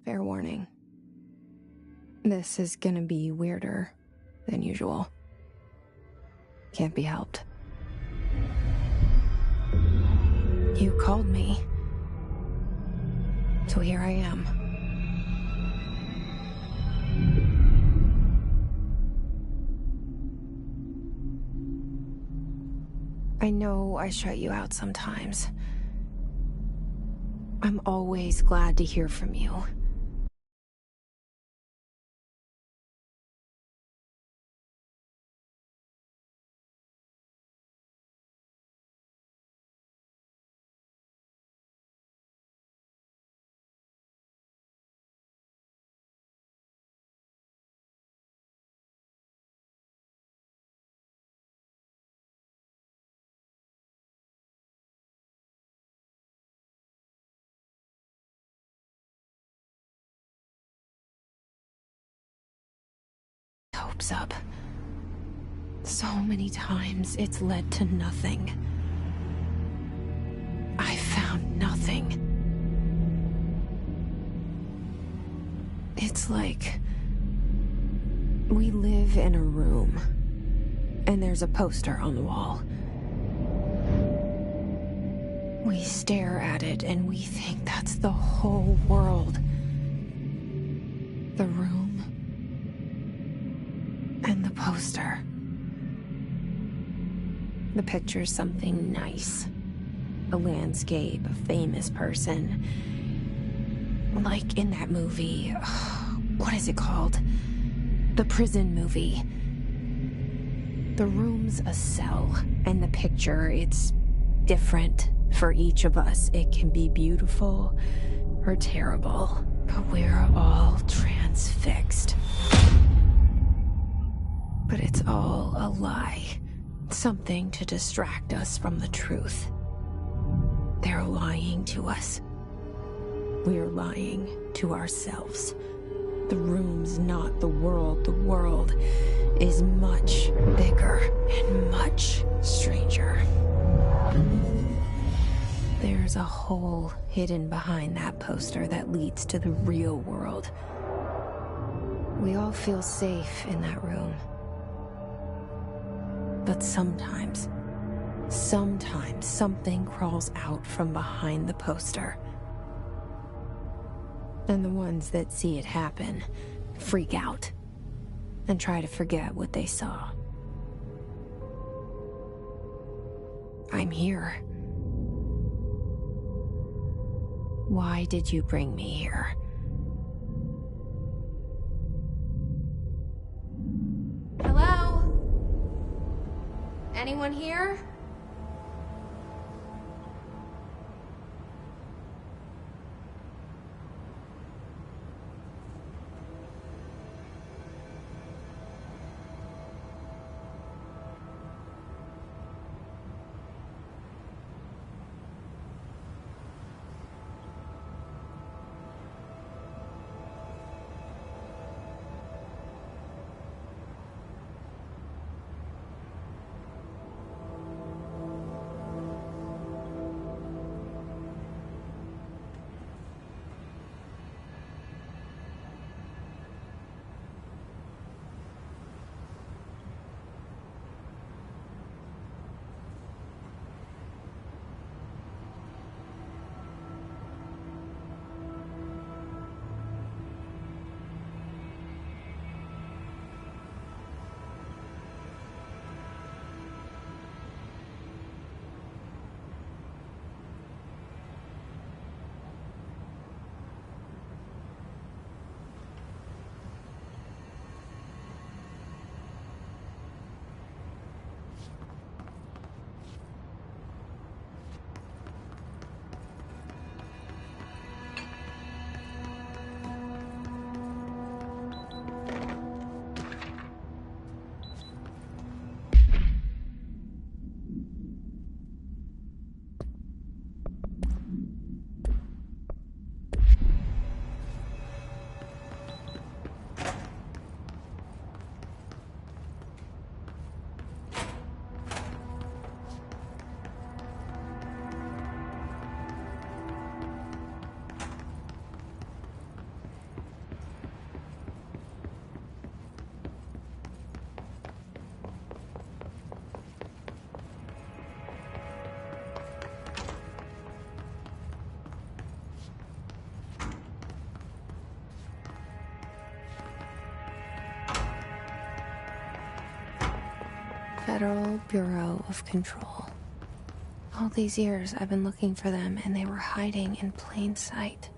Fair warning. This is gonna be weirder than usual. Can't be helped. You called me. So here I am. I know I shut you out sometimes. I'm always glad to hear from you. Hopes up. So many times it's led to nothing. I found nothing. It's like we live in a room, and there's a poster on the wall. We stare at it and we think that's the whole world. The room and the poster. The picture's something nice. A landscape, a famous person. Like in that movie, what is it called? The prison movie. The room's a cell, and the picture, it's different for each of us. It can be beautiful or terrible, but we're all transfixed. But it's all a lie. Something to distract us from the truth. They're lying to us. We're lying to ourselves. The room's not the world. The world is much bigger and much stranger. There's a hole hidden behind that poster that leads to the real world. We all feel safe in that room. But sometimes something crawls out from behind the poster. And the ones that see it happen freak out and try to forget what they saw. I'm here. Why did you bring me here? Hello? Anyone here? Federal Bureau of Control. All these years I've been looking for them, and they were hiding in plain sight.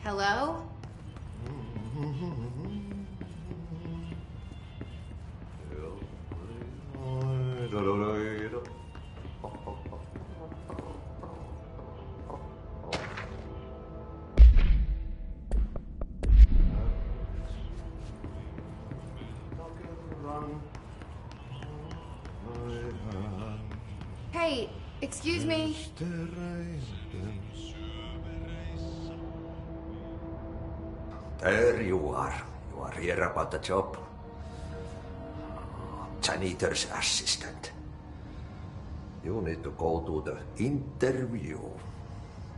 Hello? Hey, excuse me. There you are. You are here about the job. Janitor's assistant. You need to go to the interview.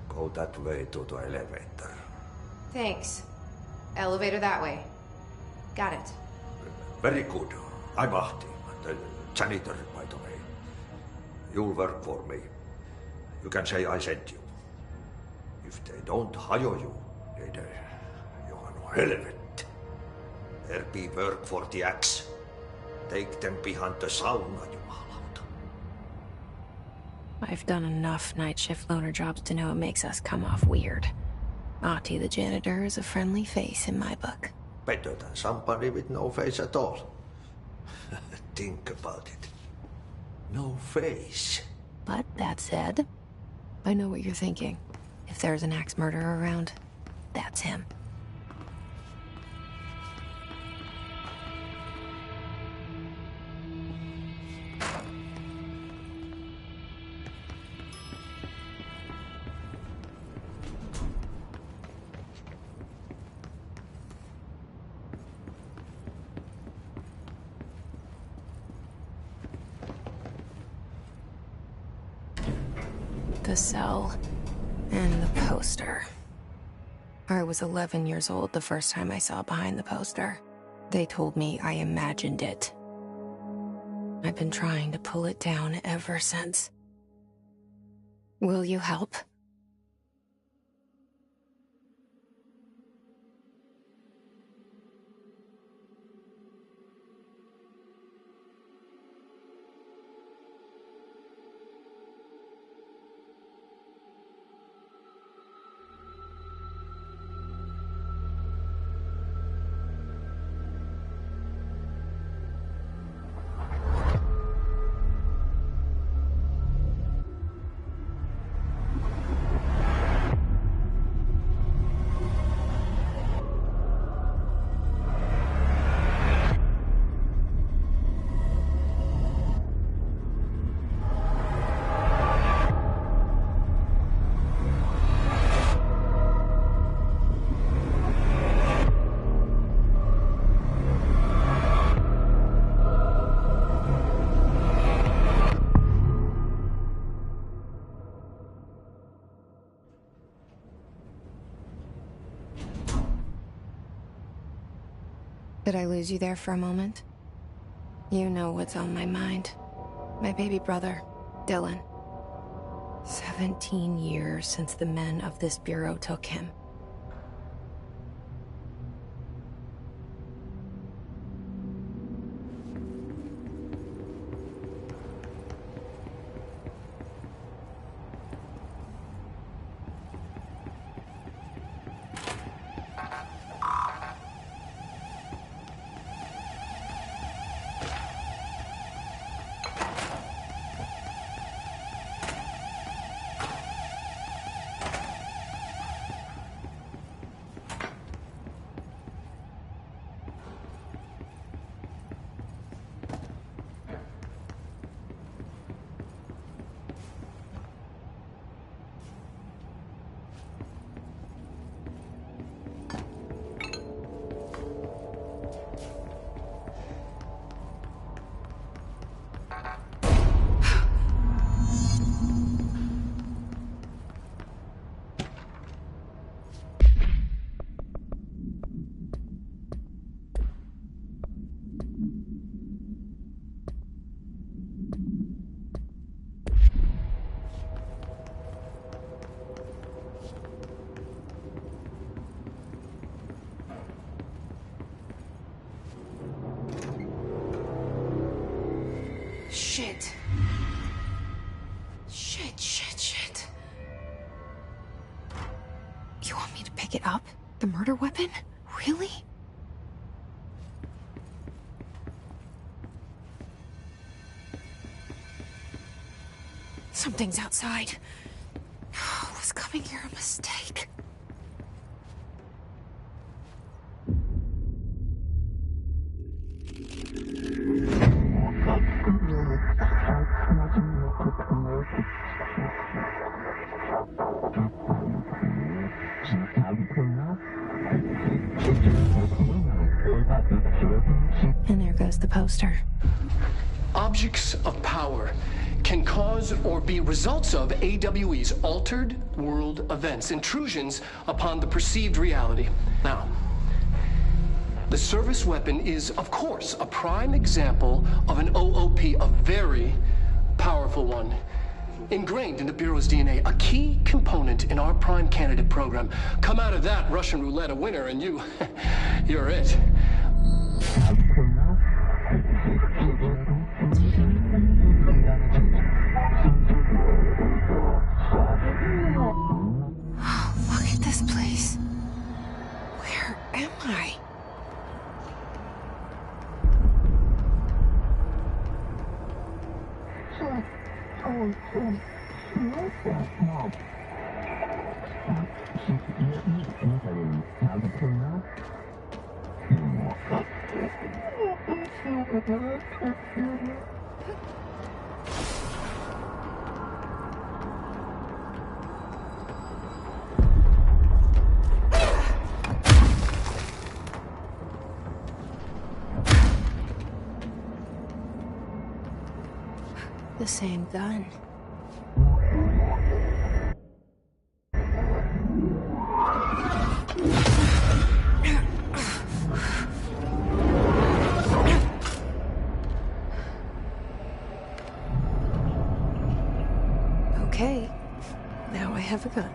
Go that way to the elevator. Thanks. Elevator that way. Got it. Very good. I'm Ahti, the janitor, by the way. You'll work for me. You can say I sent you. If they don't hire you, you are no helmet. There be work for the axe. Take them behind the sauna, jumalauta. I've done enough night shift loner jobs to know it makes us come off weird. Ahti the janitor is a friendly face in my book. Better than somebody with no face at all. Think about it. No face. But that said, I know what you're thinking. If there's an axe murderer around, that's him. The cell and the poster. I was 11 years old the first time I saw behind the poster. They told me I imagined it. I've been trying to pull it down ever since. Will you help? Did I lose you there for a moment? You know what's on my mind. My baby brother, Dylan. 17 years since the men of this bureau took him. pick it up? The murder weapon? Really? Something's outside. Was coming here a mistake? And there goes the poster. Objects of power can cause or be results of AWE's altered world events, intrusions upon the perceived reality. Now, the service weapon is, of course, a prime example of an OOP, a very powerful one. Ingrained in the Bureau's DNA, a key component in our prime candidate program. Come out of that Russian roulette a winner and you're it. Look at this place. Where am I? The same gun. Okay, now I have a gun.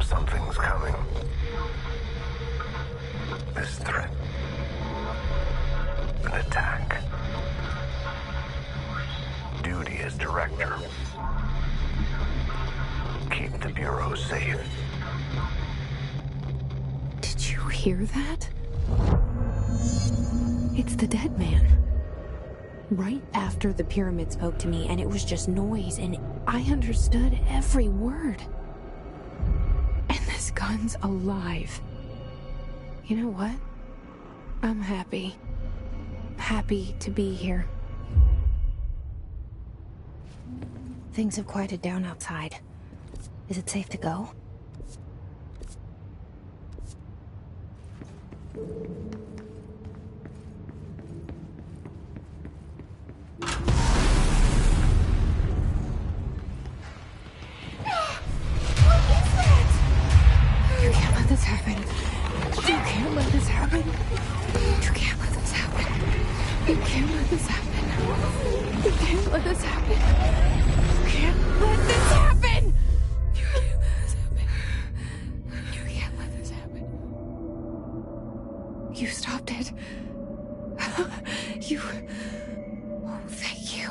Something's coming. This threat. An attack. Duty as director. Keep the Bureau safe. Did you hear that? It's the dead man. Right after the pyramid spoke to me, and it was just noise, and I understood every word. And this gun's alive. You know what? I'm happy. Happy to be here. Things have quieted down outside. Is it safe to go? You can't let this happen. You can't let this happen. You can't let this happen. You can't let this happen. You can't let this happen. You can't let this happen. You can't let this happen. You can't let this happen. You stopped it. You... Oh, thank you.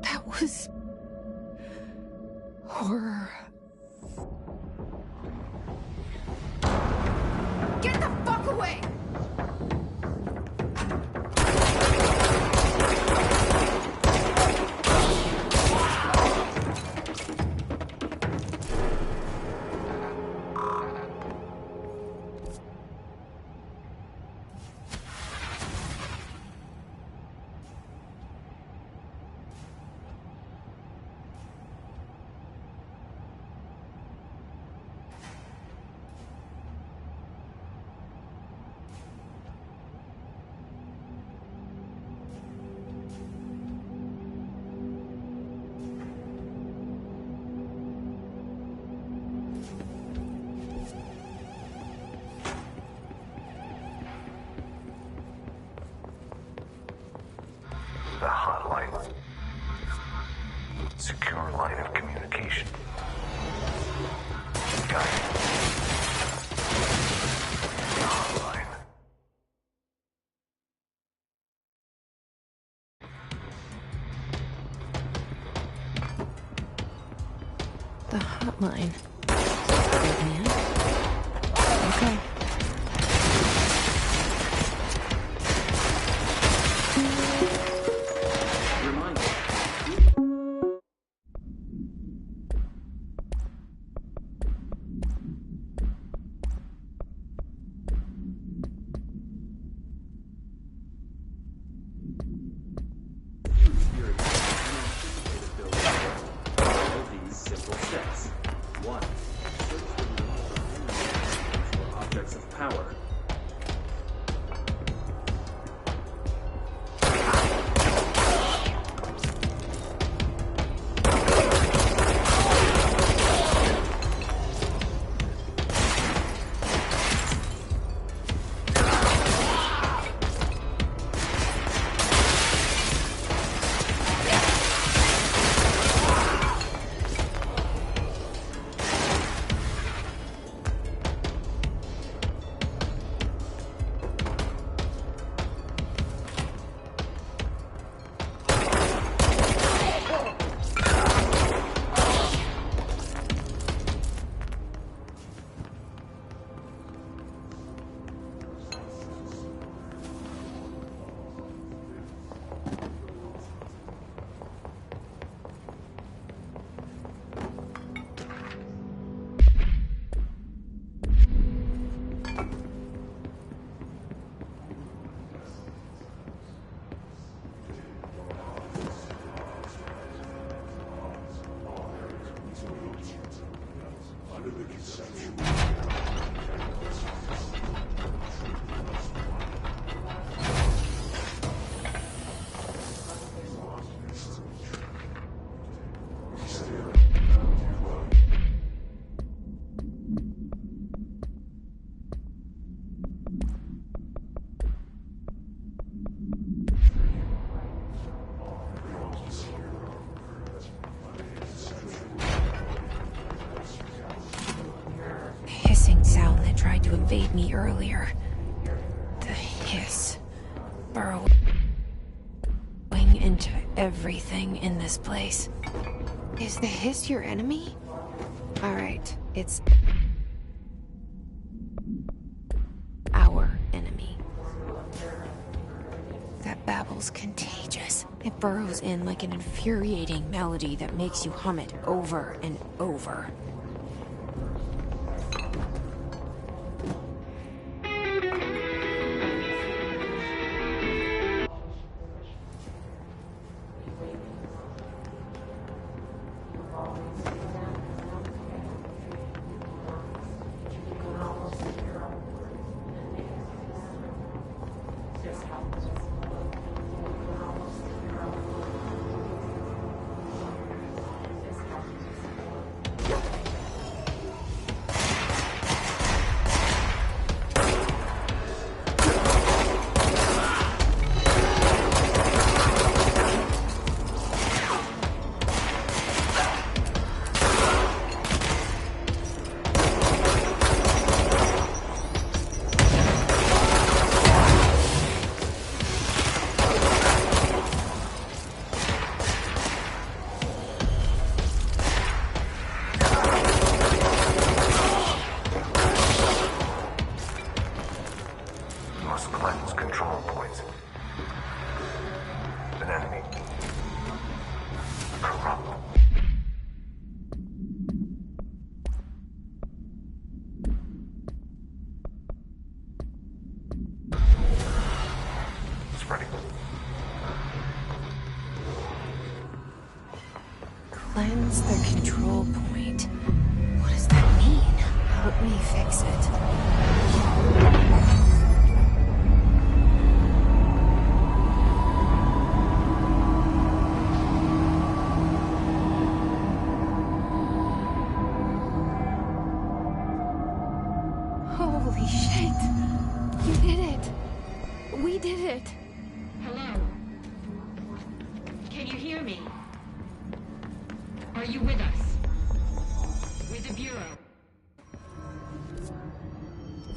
That was... horror. away! The hotline. Secure line of communication. Got it. The hotline. The hotline. Good man. Okay. Simple steps. 1. Search for objects of power. Tried to invade me earlier. The hiss. Burrowing into everything in this place. Is the hiss your enemy? Alright, it's our enemy. That babble's contagious. It burrows in like an infuriating melody that makes you hum it over and over. Cleanse the control point. What does that mean? Help me fix it. Holy shit! You did it! We did it! Hello? Can you hear me? Are you with us? With the Bureau?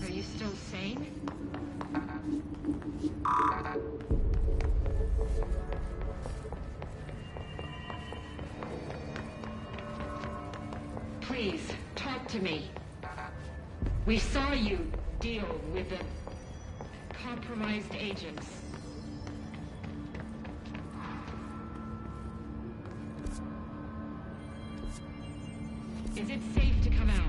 Are you still sane? Please, talk to me. We saw you deal with the compromised agents. Is it safe to come out?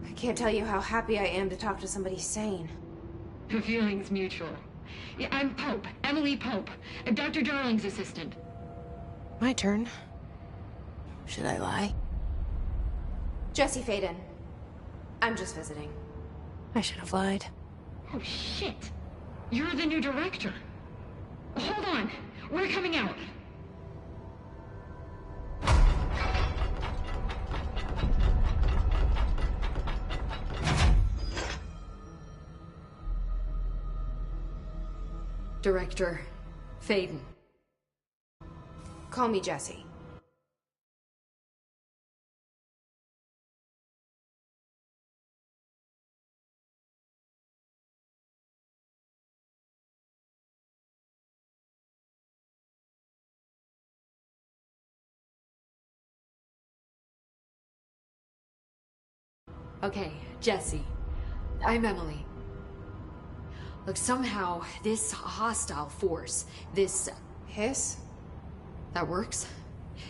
I can't tell you how happy I am to talk to somebody sane. The feeling's mutual. Yeah, I'm Pope, Emily Pope, Dr. Darling's assistant. My turn. Should I lie? Jesse Faden. I'm just visiting. I should have lied. Oh, shit. You're the new director. Hold on. We're coming out. Director Faden. Call me Jesse. Okay, Jesse. I'm Emily. Look, somehow, this hostile force, this... Hiss? That works?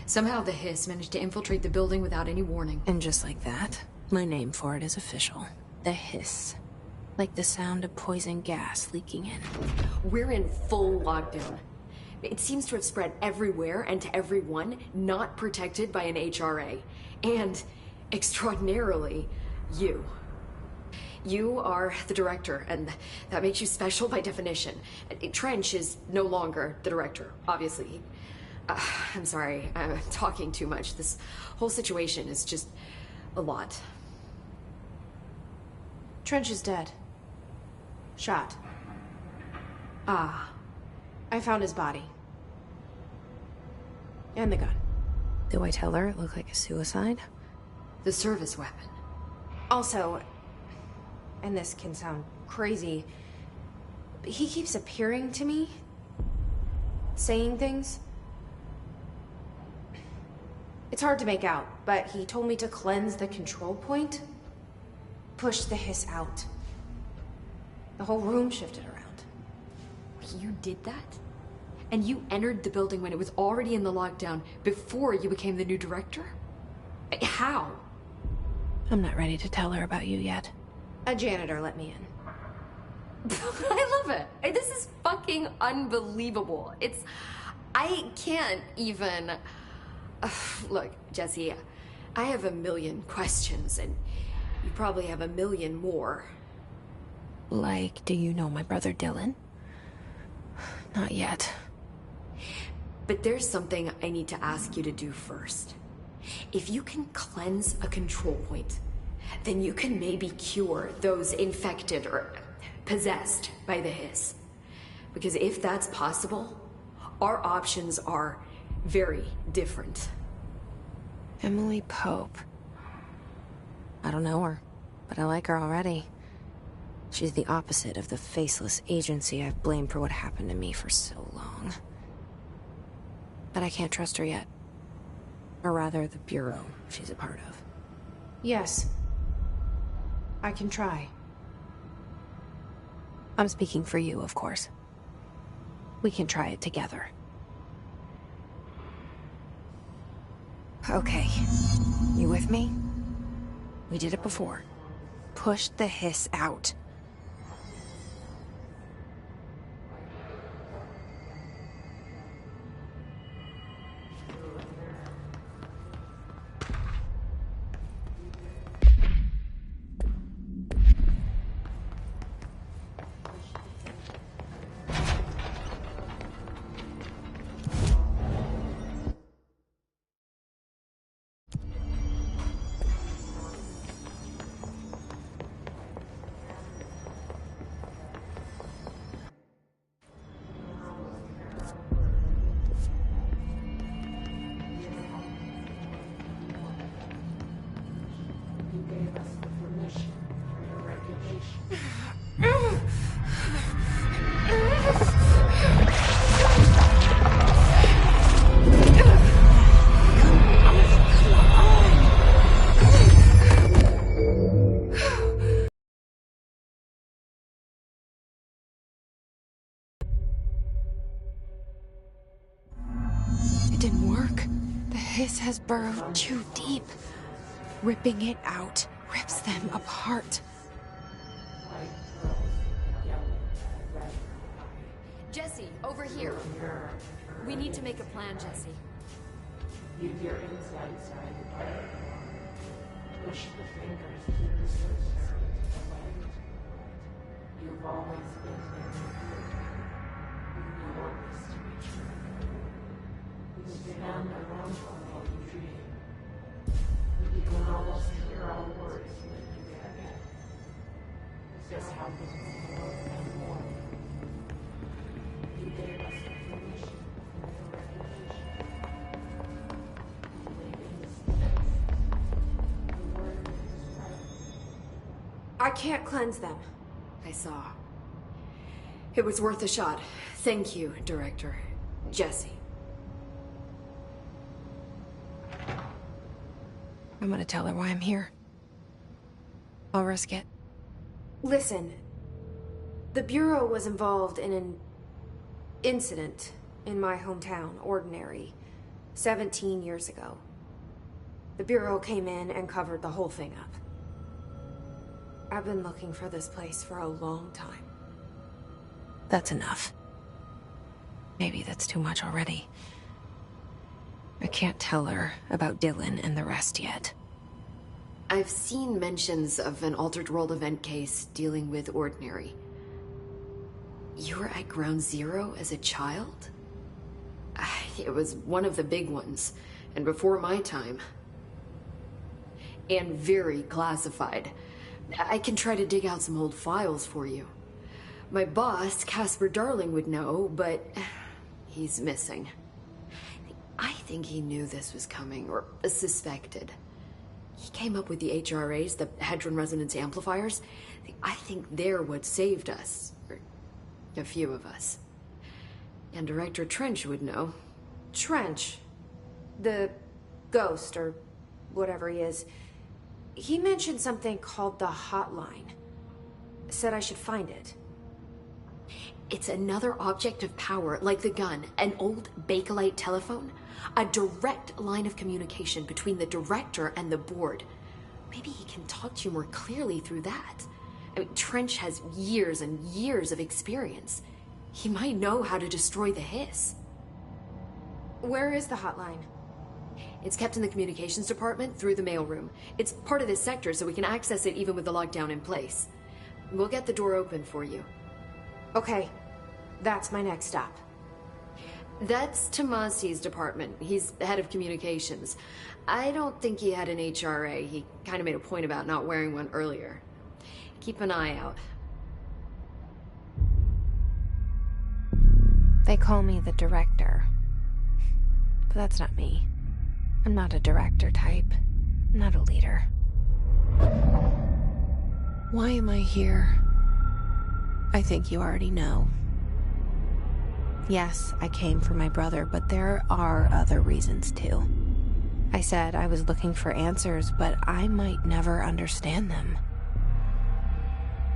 Somehow the Hiss managed to infiltrate the building without any warning. And just like that, my name for it is official. The Hiss. Like the sound of poison gas leaking in. We're in full lockdown. It seems to have spread everywhere and to everyone not protected by an HRA. And, extraordinarily, you. You are the director, and that makes you special by definition. Trench is no longer the director, obviously. I'm sorry, I'm talking too much. This whole situation is just a lot. Trench is dead. Shot. Ah. I found his body. And the gun. Do I tell her it looked like a suicide? The service weapon. Also, and this can sound crazy, but he keeps appearing to me, saying things. It's hard to make out, but he told me to cleanse the control point, push the Hiss out. The whole room shifted around. You did that? And you entered the building when it was already in the lockdown before you became the new director? How? I'm not ready to tell her about you yet. A janitor let me in. I love it. This is fucking unbelievable. I can't even... Look, Jesse, I have a million questions, and you probably have a million more. Like, do you know my brother Dylan? Not yet. But there's something I need to ask you to do first. If you can cleanse a control point, then you can maybe cure those infected or possessed by the Hiss. Because if that's possible, our options are very different. Emily Pope. I don't know her, but I like her already. She's the opposite of the faceless agency I've blamed for what happened to me for so long. But I can't trust her yet. Or rather, the Bureau she's a part of. Yes. I can try. I'm speaking for you, of course. We can try it together. Okay. You with me? We did it before. Push the Hiss out. It didn't work. The Hiss has burrowed too deep. Ripping it out rips them apart. Jesse, over here. We need to make a plan, Jesse. Keep your insides side. Push the fingers to the surface of the light. You've always been there. You want this to be true. You stand around while you dream. You can almost hear our words when you get it. This happens more and more. You gave us the permission for your recognition. You live in the space. The word is right. I can't cleanse them. I saw. It was worth a shot. Thank you, Director. Jesse. I'm gonna tell her why I'm here. I'll risk it. Listen. The Bureau was involved in an incident in my hometown, Ordinary, 17 years ago. The Bureau came in and covered the whole thing up. I've been looking for this place for a long time. That's enough. Maybe that's too much already. I can't tell her about Dylan and the rest yet. I've seen mentions of an Altered World event case dealing with Ordinary. You were at Ground Zero as a child? It was one of the big ones, and before my time. And very classified. I can try to dig out some old files for you. My boss, Casper Darling, would know, but he's missing. I think he knew this was coming, or suspected. He came up with the HRAs, the Hadron Resonance Amplifiers. I think they're what saved us. Or a few of us. And Director Trench would know. Trench? The ghost, or whatever he is. He mentioned something called the Hotline. Said I should find it. It's another object of power, like the gun, an old Bakelite telephone. A direct line of communication between the director and the board. Maybe he can talk to you more clearly through that. I mean, Trench has years and years of experience. He might know how to destroy the Hiss. Where is the hotline? It's kept in the communications department through the mailroom. It's part of this sector, so we can access it even with the lockdown in place. We'll get the door open for you. Okay, that's my next stop. That's Tomasi's department. He's the head of communications. I don't think he had an HRA. He kind of made a point about not wearing one earlier. Keep an eye out. They call me the director. But that's not me. I'm not a director type. I'm not a leader. Why am I here? I think you already know. Yes, I came for my brother, but there are other reasons too. I said I was looking for answers, but I might never understand them.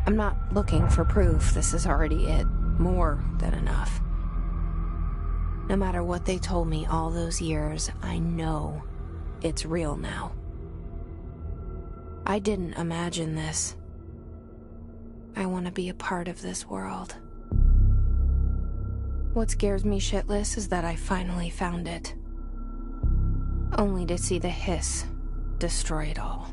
I'm not looking for proof. This is already it. More than enough. No matter what they told me all those years, I know it's real now. I didn't imagine this. I want to be a part of this world. What scares me shitless is that I finally found it. Only to see the hiss destroy it all.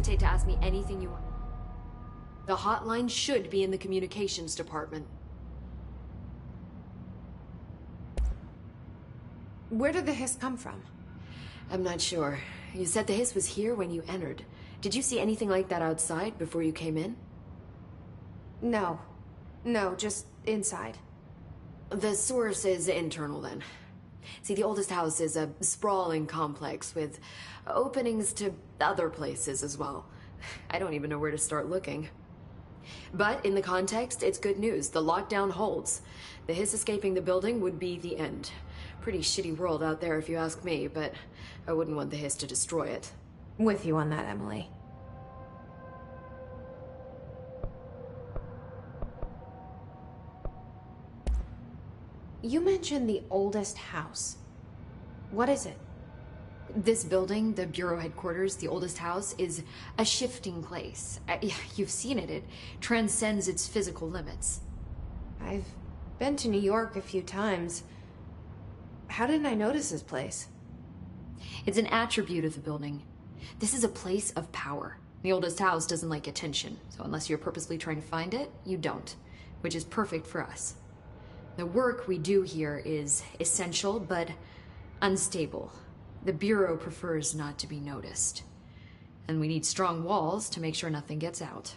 To ask me anything you want. The hotline should be in the communications department. Where did the hiss come from? I'm not sure. You said the hiss was here when you entered. Did you see anything like that outside before you came in? No. No, just inside. The source is internal then. See, the oldest house is a sprawling complex with openings to other places as well. I don't even know where to start looking. But in the context, it's good news. The lockdown holds. The hiss escaping the building would be the end. Pretty shitty world out there if you ask me, but I wouldn't want the hiss to destroy it. With you on that, Emily. You mentioned the oldest house. What is it? This building, the Bureau headquarters, the oldest house, is a shifting place. You've seen it. It transcends its physical limits. I've been to New York a few times. How didn't I notice this place? It's an attribute of the building. This is a place of power. The oldest house doesn't like attention, so unless you're purposely trying to find it, you don't, which is perfect for us. The work we do here is essential, but unstable. The Bureau prefers not to be noticed. And we need strong walls to make sure nothing gets out.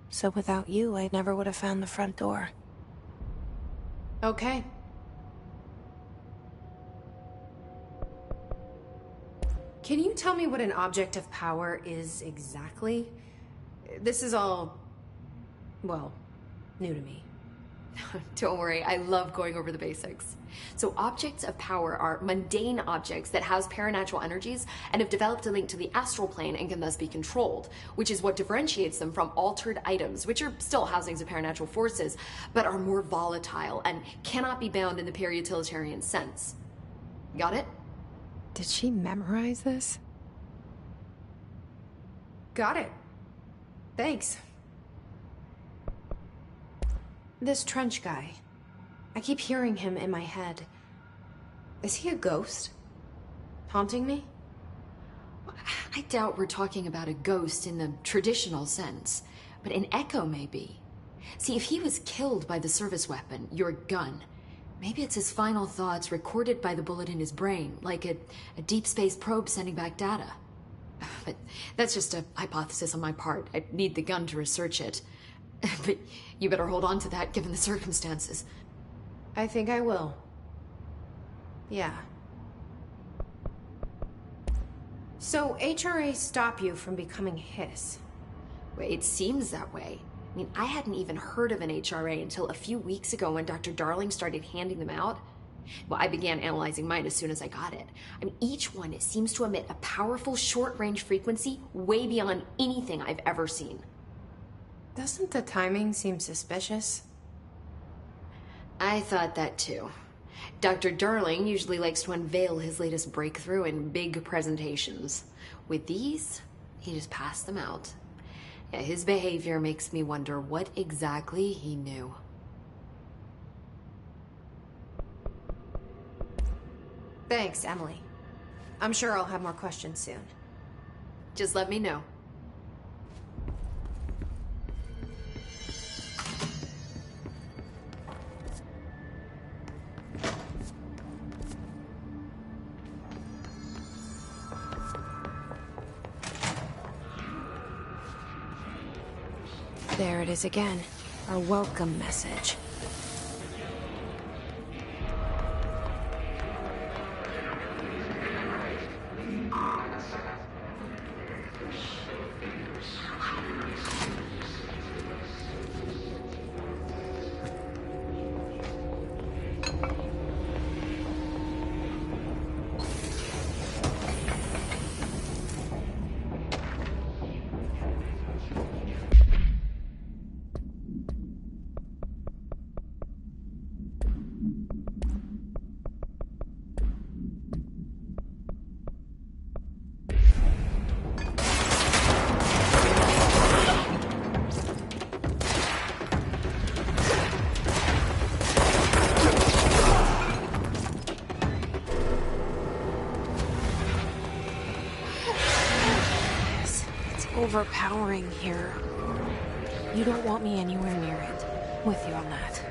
So without you, I never would have found the front door. Okay. Can you tell me what an object of power is exactly? This is all, well, new to me. Don't worry, I love going over the basics. So objects of power are mundane objects that house paranatural energies and have developed a link to the astral plane and can thus be controlled, which is what differentiates them from altered items, which are still housings of paranatural forces, but are more volatile and cannot be bound in the peri-utilitarian sense. Got it? Did she memorize this? Got it. Thanks. This Trench guy. I keep hearing him in my head. Is he a ghost? Haunting me? I doubt we're talking about a ghost in the traditional sense, but an echo maybe. See, if he was killed by the service weapon, your gun, maybe it's his final thoughts recorded by the bullet in his brain, like a deep space probe sending back data. But that's just a hypothesis on my part. I need the gun to research it. But you better hold on to that given the circumstances. I think I will. Yeah. So HRA stop you from becoming Hiss? Well, it seems that way. I mean, I hadn't even heard of an HRA until a few weeks ago when Dr. Darling started handing them out. Well, I began analyzing mine as soon as I got it. I mean, each one seems to emit a powerful short-range frequency way beyond anything I've ever seen. Doesn't the timing seem suspicious? I thought that too. Dr. Darling usually likes to unveil his latest breakthrough in big presentations. With these, he just passed them out. Yeah, his behavior makes me wonder what exactly he knew. Thanks, Emily. I'm sure I'll have more questions soon. Just let me know. There it is again. Our welcome message. Overpowering here. You don't want me anywhere near it. With you on that.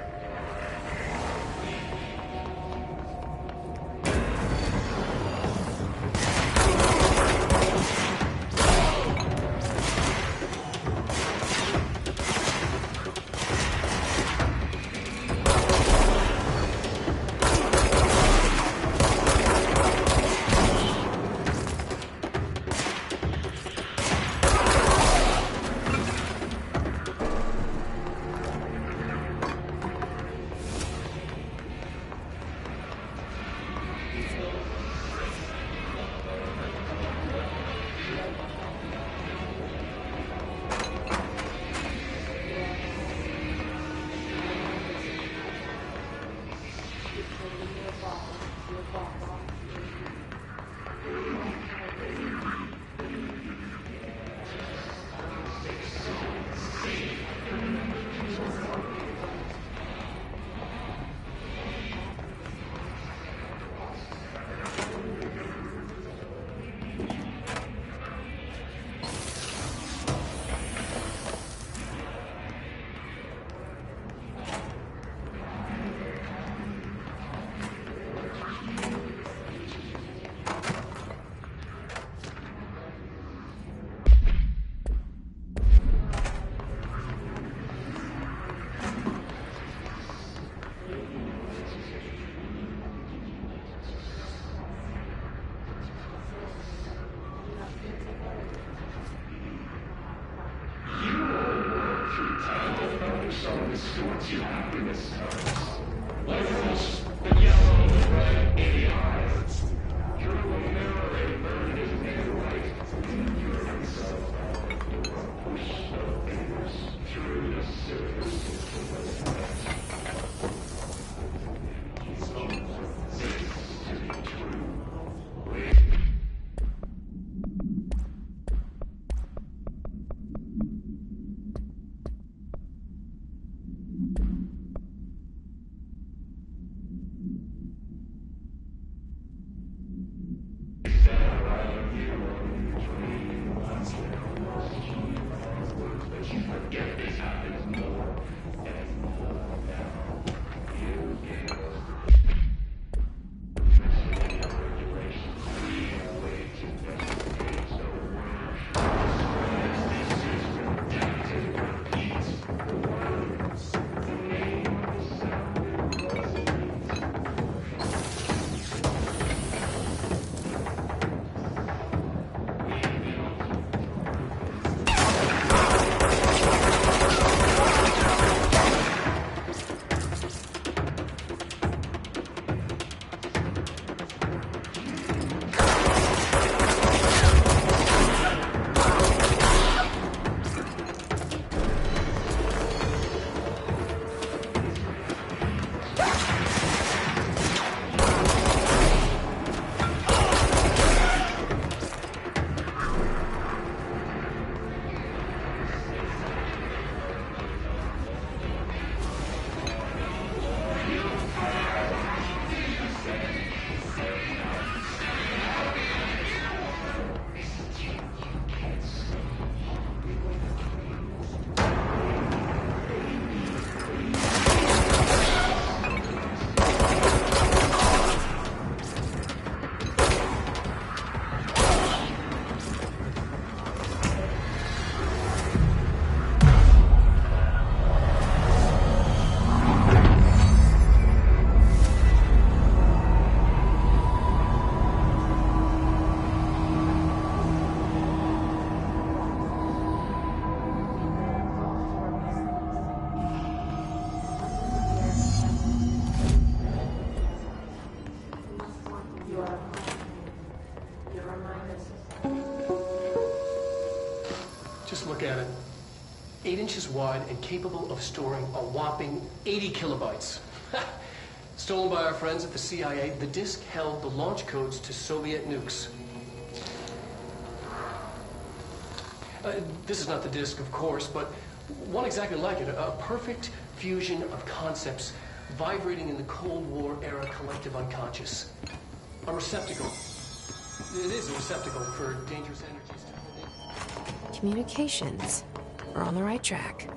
at it. 8 inches wide and capable of storing a whopping 80 kilobytes. Stolen by our friends at the CIA, the disk held the launch codes to Soviet nukes. This is not the disk, of course, but one exactly like it. A perfect fusion of concepts vibrating in the Cold War era collective unconscious. A receptacle. It is a receptacle for dangerous energies to hold in. Communications. We're on the right track.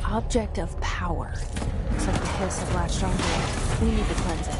Object of power. Looks like the hiss have latched onto it. We need to cleanse it.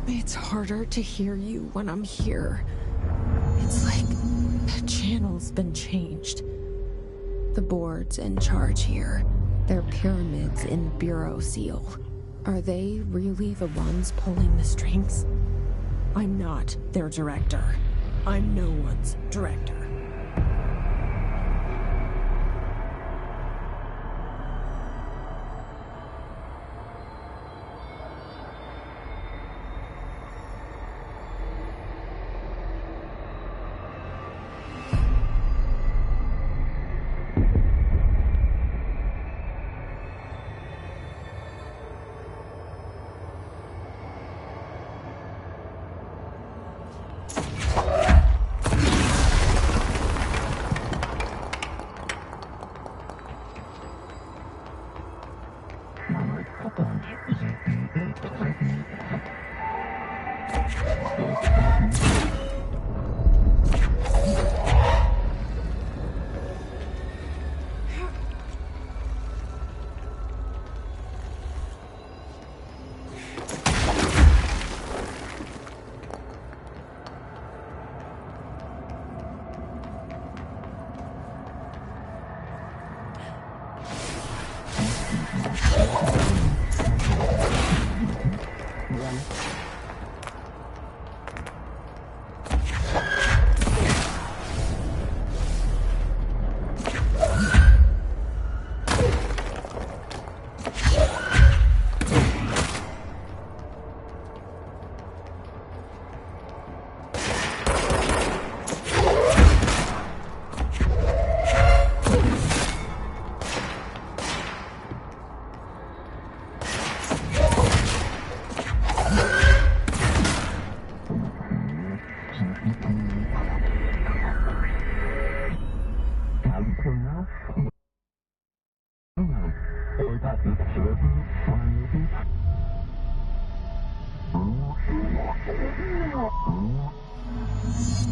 It's harder to hear you when I'm here. It's like the channel's been changed. The board's in charge here. They're pyramids in Bureau Seal. Are they really the ones pulling the strings? I'm not their director. I'm no one's director.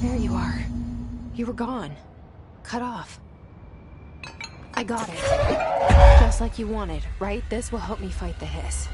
There you are. You were gone. Cut off. I got it. Just like you wanted, right? This will help me fight the hiss.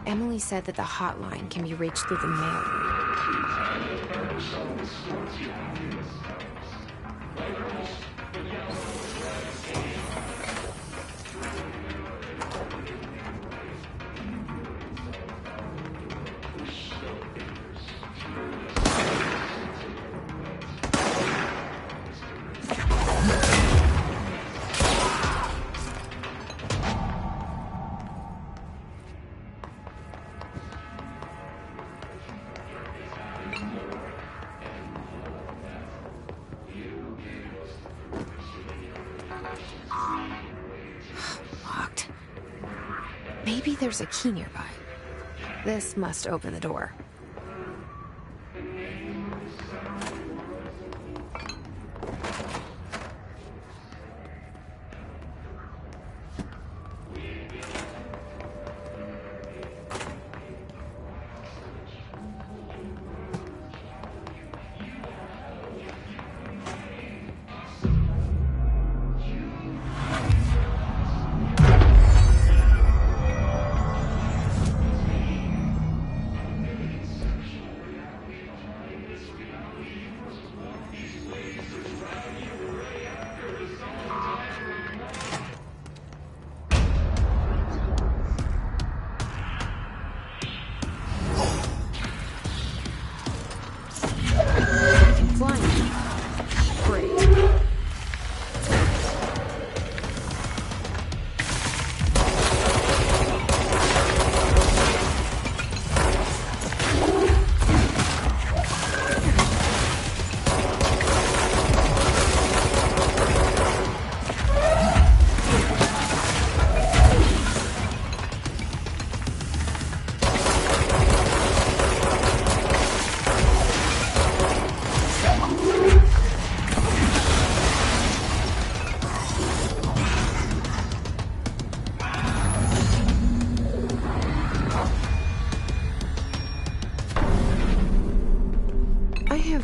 Emily said that the hotline can be reached through the mail room. Locked. Maybe there's a key nearby. This must open the door.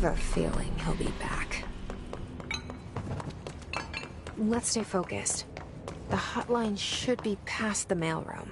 have a feeling he'll be back. Let's stay focused. The hotline should be past the mailroom.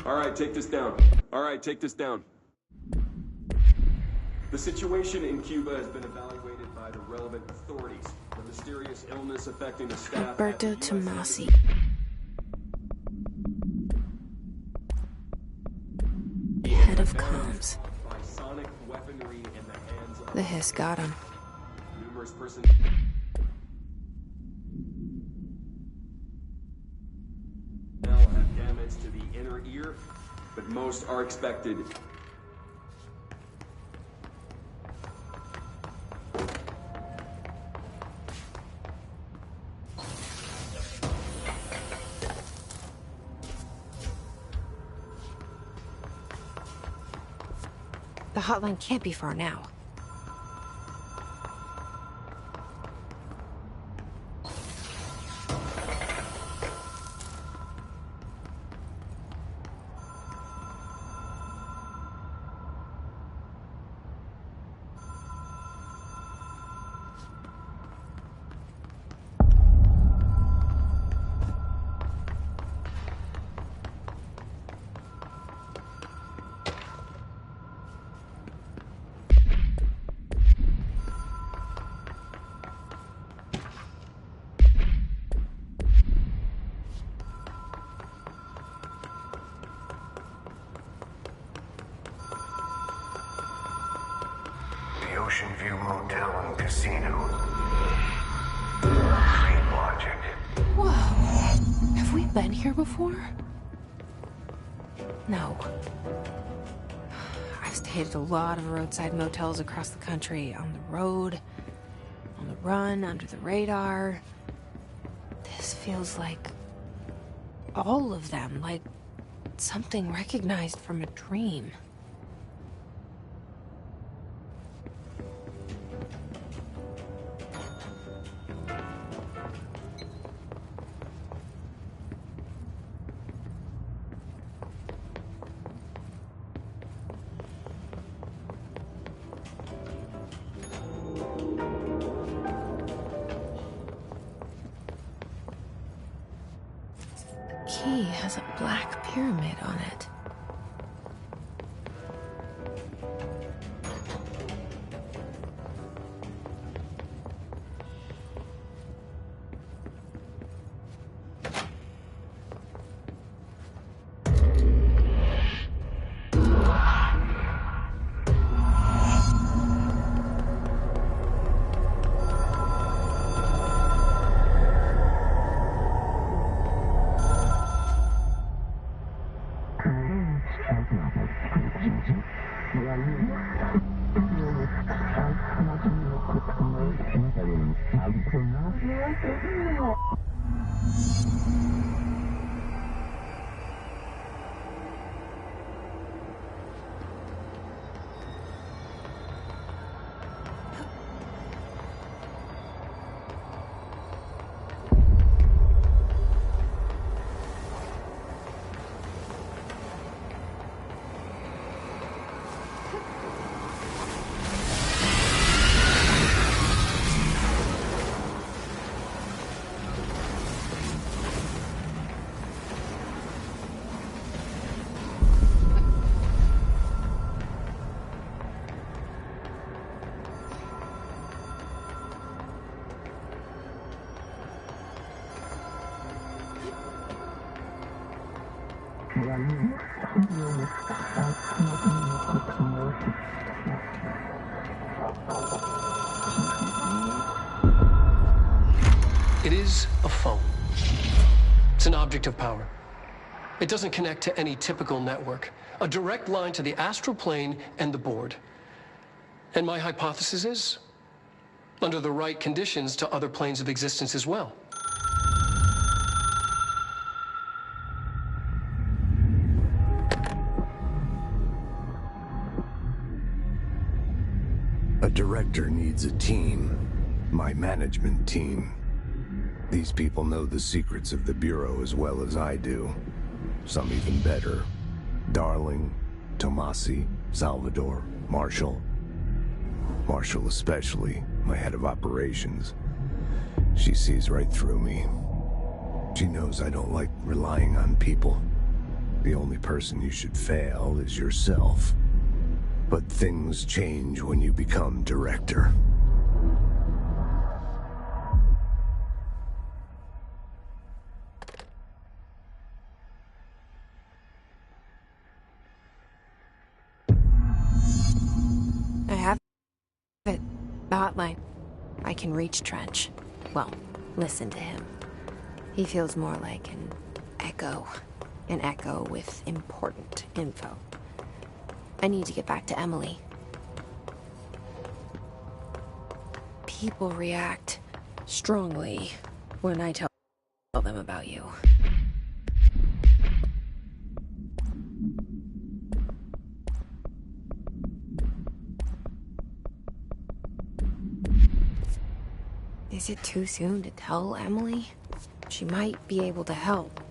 Alright, take this down. Alright, take this down. The situation in Cuba has been evaluated by the relevant authorities. The mysterious illness affecting the staff... Roberto Tomasi. Head of comms. By sonic weaponry in the hands of The hiss got him. numerous persons... now have damage to the inner ear, but most are expected. The hotline can't be far now. The Ocean View Motel and Casino. Dream logic. Whoa. Have we been here before? No. I've stayed at a lot of roadside motels across the country. On the road, on the run, under the radar. This feels like all of them, like something recognized from a dream. The key has a black pyramid on it. It is a phone. It's an object of power. It doesn't connect to any typical network. a direct line to the astral plane and the board. And my hypothesis is, under the right conditions, to other planes of existence as well. A director needs a team. My management team. These people know the secrets of the Bureau as well as I do. Some even better. Darling, Tomasi, Salvador, Marshall. Marshall especially, my head of operations. She sees right through me. She knows I don't like relying on people. The only person you should fail is yourself. But things change when you become director. I have it. The hotline. I can reach Trench. Well, listen to him. He feels more like an echo. An echo with important info. I need to get back to Emily. People react strongly when I tell them about you. Is it too soon to tell Emily? She might be able to help.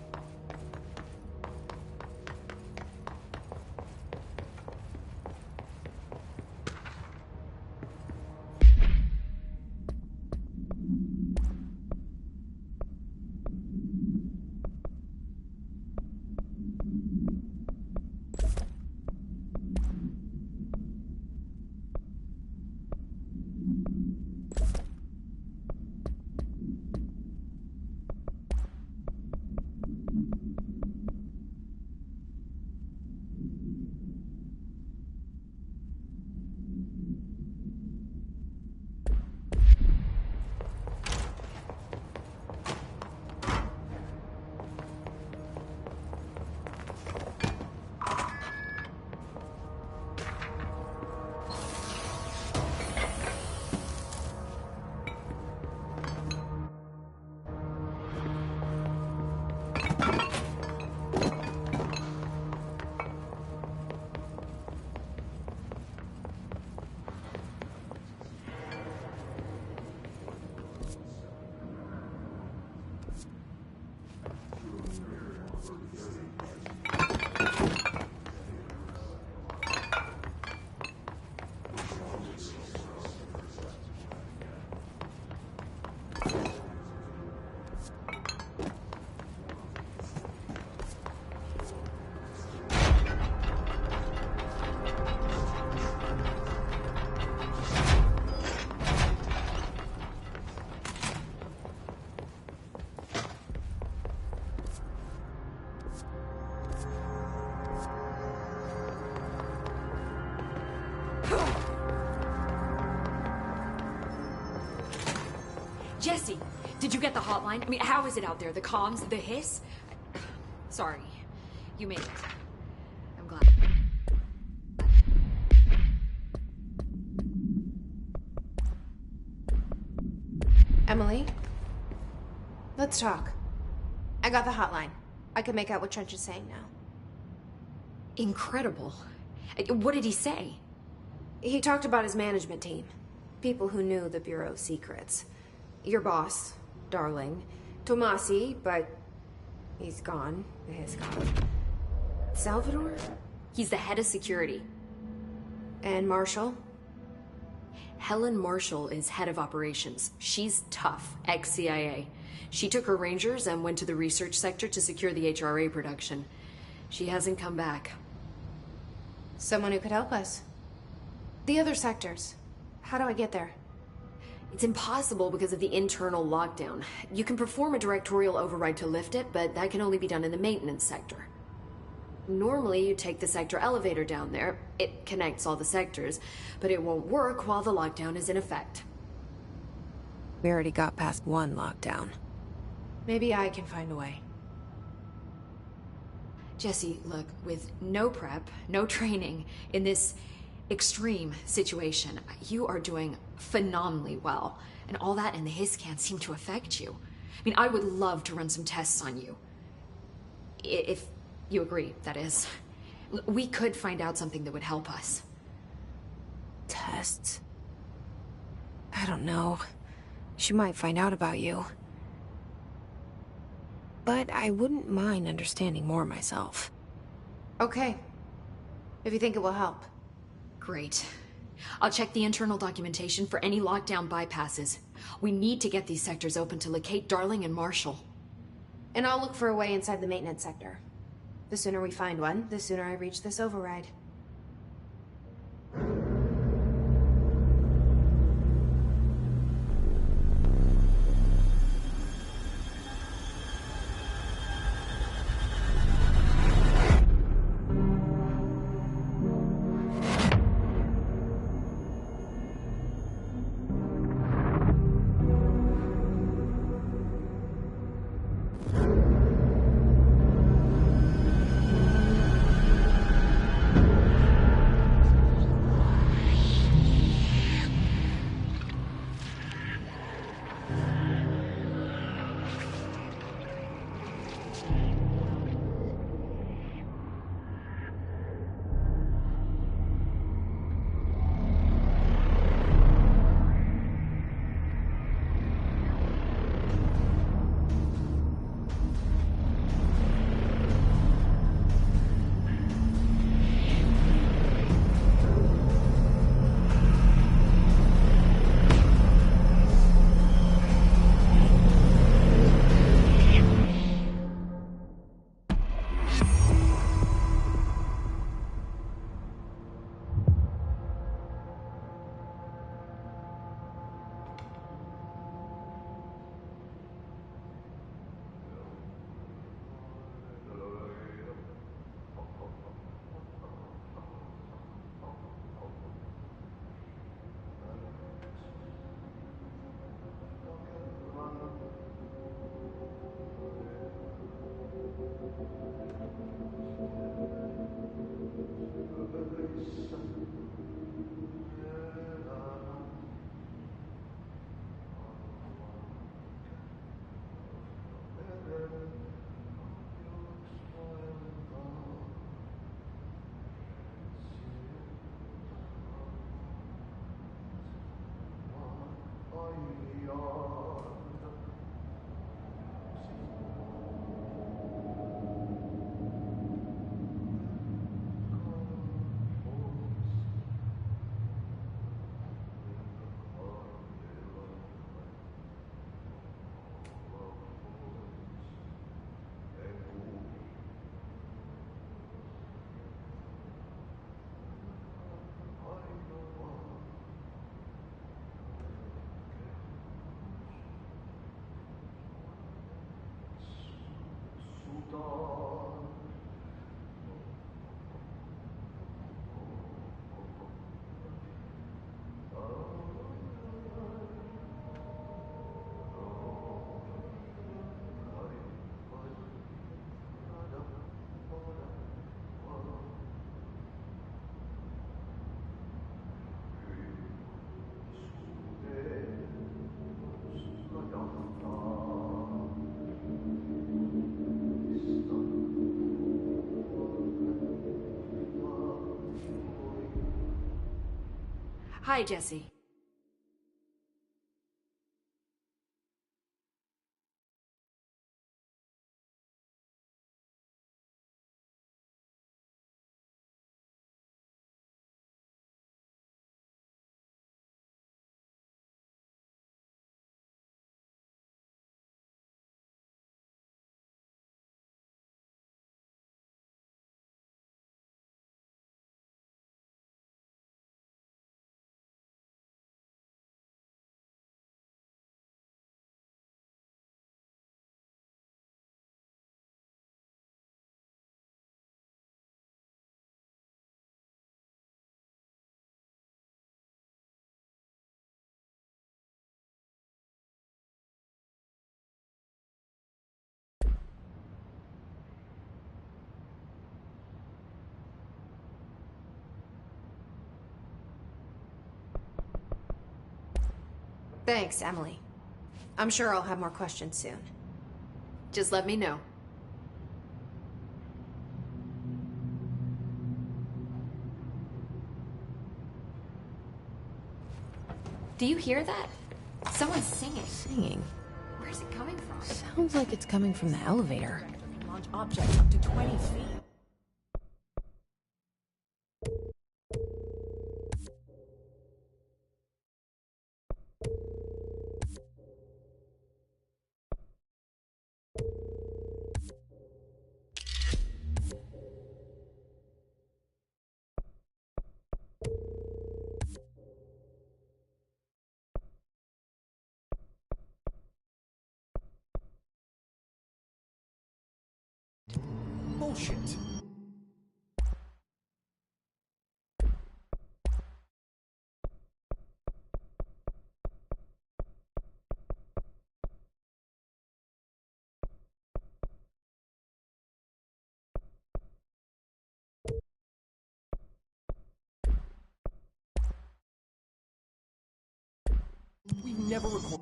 Jesse, did you get the hotline? I mean, how is it out there? The comms, the hiss? Sorry, you made it. I'm glad. Emily? Let's talk. I got the hotline. I can make out what Trench is saying now. Incredible. What did he say? He talked about his management team. People who knew the Bureau's secrets. Your boss, Darling. Tomasi, but he's gone. He's gone. Salvador? He's the head of security. And Marshall? Helen Marshall is head of operations. She's tough, ex-CIA. She took her Rangers and went to the research sector to secure the HRA production. She hasn't come back. Someone who could help us. The other sectors. How do I get there? It's impossible because of the internal lockdown. You can perform a directorial override to lift it, but that can only be done in the maintenance sector. Normally, you take the sector elevator down there. It connects all the sectors, but it won't work while the lockdown is in effect. We already got past one lockdown. Maybe I can find a way. Jesse, look, with no prep, no training, in this extreme situation, you are doing phenomenally well. And all that and the hiss can't seem to affect you. I mean, I would love to run some tests on you. If you agree, that is. We could find out something that would help us. Tests? I don't know. She might find out about you. But I wouldn't mind understanding more myself. Okay. If you think it will help. Great. I'll check the internal documentation for any lockdown bypasses. We need to get these sectors open to locate Darling and Marshall. And I'll look for a way inside the maintenance sector. The sooner we find one, the sooner I reach this override. Hi, Jesse. Thanks, Emily. I'm sure I'll have more questions soon. Just let me know. Do you hear that? Someone's singing. Singing? Where's it coming from? Sounds like it's coming from the elevator. Launch objects up to 20 feet. Bullshit. We never record.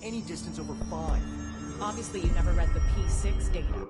Any distance over 5. Obviously, you never read the P6 data.